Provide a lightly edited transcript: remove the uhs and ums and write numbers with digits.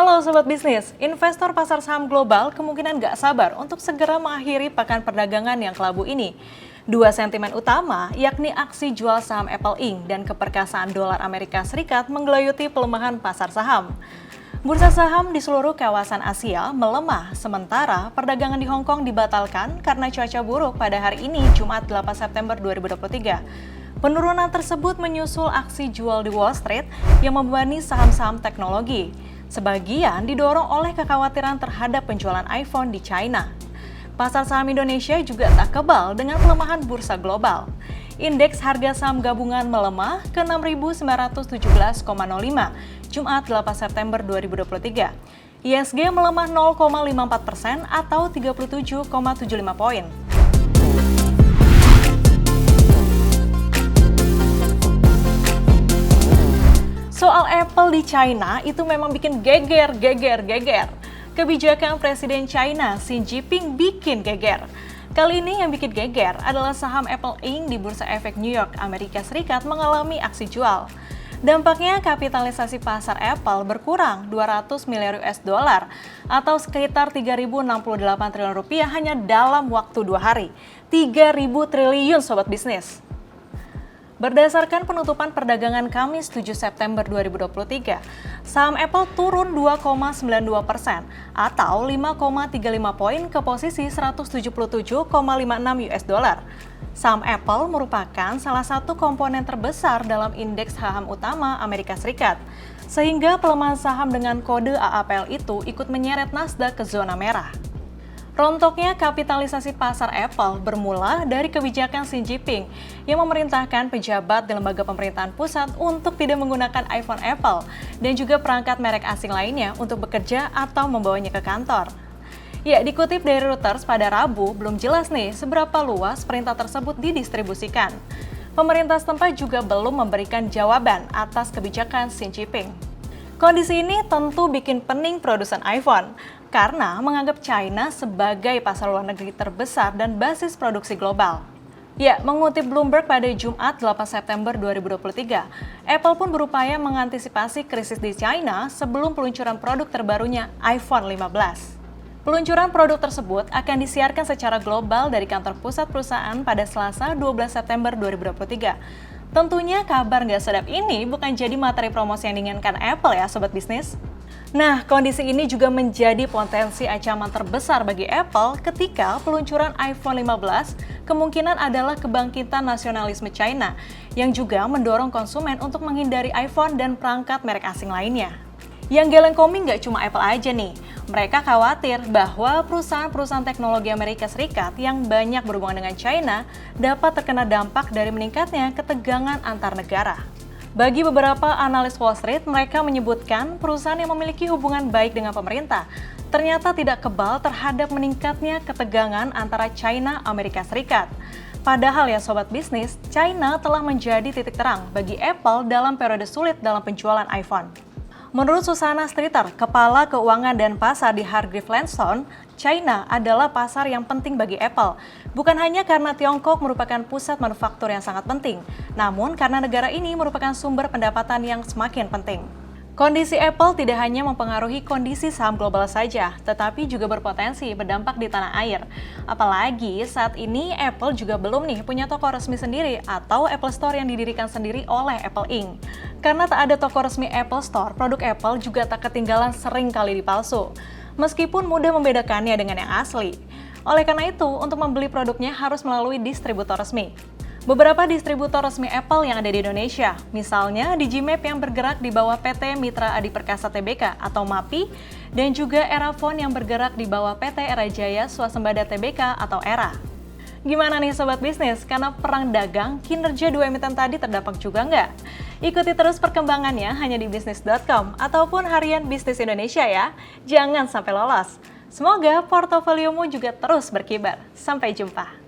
Halo Sobat Bisnis, investor pasar saham global kemungkinan nggak sabar untuk segera mengakhiri pekan perdagangan yang kelabu ini. Dua sentimen utama, yakni aksi jual saham Apple Inc. dan keperkasaan dolar Amerika Serikat menggelayuti pelemahan pasar saham. Bursa saham di seluruh kawasan Asia melemah, sementara perdagangan di Hong Kong dibatalkan karena cuaca buruk pada hari ini, Jumat 8 September 2023. Penurunan tersebut menyusul aksi jual di Wall Street yang membebani saham-saham teknologi. Sebagian didorong oleh kekhawatiran terhadap penjualan iPhone di China. Pasar saham Indonesia juga tak kebal dengan pelemahan bursa global. Indeks harga saham gabungan melemah ke 6.917,05 Jumat 8 September 2023. ISG melemah 0,54% atau 37,75 poin. Soal Apple di China itu memang bikin geger. Kebijakan Presiden China Xi Jinping bikin geger. Kali ini yang bikin geger adalah saham Apple Inc. di Bursa Efek New York, Amerika Serikat mengalami aksi jual. Dampaknya kapitalisasi pasar Apple berkurang 200 miliar US dollar atau sekitar 3.068 triliun rupiah hanya dalam waktu 2 hari. 3.000 triliun Sobat Bisnis. Berdasarkan penutupan perdagangan Kamis 7 September 2023, saham Apple turun 2,92% atau 5,35 poin ke posisi 177,56 US dollar. Saham Apple merupakan salah satu komponen terbesar dalam indeks saham utama Amerika Serikat, sehingga pelemahan saham dengan kode AAPL itu ikut menyeret Nasdaq ke zona merah. Rontoknya kapitalisasi pasar Apple bermula dari kebijakan Xi Jinping yang memerintahkan pejabat di lembaga pemerintahan pusat untuk tidak menggunakan iPhone Apple dan juga perangkat merek asing lainnya untuk bekerja atau membawanya ke kantor. Ya, dikutip dari Reuters pada Rabu, belum jelas nih seberapa luas perintah tersebut didistribusikan. Pemerintah setempat juga belum memberikan jawaban atas kebijakan Xi Jinping. Kondisi ini tentu bikin pening produsen iPhone, karena menganggap China sebagai pasar luar negeri terbesar dan basis produksi global. Ya, mengutip Bloomberg pada Jumat 8 September 2023, Apple pun berupaya mengantisipasi krisis di China sebelum peluncuran produk terbarunya iPhone 15. Peluncuran produk tersebut akan disiarkan secara global dari kantor pusat perusahaan pada Selasa 12 September 2023. Tentunya kabar nggak sedap ini bukan jadi materi promosi yang diinginkan Apple ya Sobat Bisnis. Nah, kondisi ini juga menjadi potensi ancaman terbesar bagi Apple ketika peluncuran iPhone 15 kemungkinan adalah kebangkitan nasionalisme China yang juga mendorong konsumen untuk menghindari iPhone dan perangkat merek asing lainnya. Yang geleng koming nggak cuma Apple aja nih. Mereka khawatir bahwa perusahaan-perusahaan teknologi Amerika Serikat yang banyak berhubungan dengan China dapat terkena dampak dari meningkatnya ketegangan antar negara. Bagi beberapa analis Wall Street, mereka menyebutkan perusahaan yang memiliki hubungan baik dengan pemerintah ternyata tidak kebal terhadap meningkatnya ketegangan antara China dan Amerika Serikat. Padahal ya Sobat Bisnis, China telah menjadi titik terang bagi Apple dalam periode sulit dalam penjualan iPhone. Menurut Susana Streeter, Kepala Keuangan dan Pasar di Hargreaves Lansdown, China adalah pasar yang penting bagi Apple. Bukan hanya karena Tiongkok merupakan pusat manufaktur yang sangat penting, namun karena negara ini merupakan sumber pendapatan yang semakin penting. Kondisi Apple tidak hanya mempengaruhi kondisi saham global saja, tetapi juga berpotensi berdampak di tanah air. Apalagi saat ini Apple juga belum nih punya toko resmi sendiri atau Apple Store yang didirikan sendiri oleh Apple Inc. Karena tak ada toko resmi Apple Store, produk Apple juga tak ketinggalan sering kali dipalsu. Meskipun mudah membedakannya dengan yang asli. Oleh karena itu, untuk membeli produknya harus melalui distributor resmi. Beberapa distributor resmi Apple yang ada di Indonesia, misalnya Digimap yang bergerak di bawah PT Mitra Adi Perkasa Tbk atau MAPI, dan juga Erafone yang bergerak di bawah PT Era Jaya Swasembada Tbk atau ERA. Gimana nih Sobat Bisnis, karena perang dagang, kinerja dua emiten tadi terdampak juga nggak? Ikuti terus perkembangannya hanya di bisnis.com ataupun harian Bisnis Indonesia ya. Jangan sampai lolos. Semoga portofoliomu juga terus berkibar. Sampai jumpa.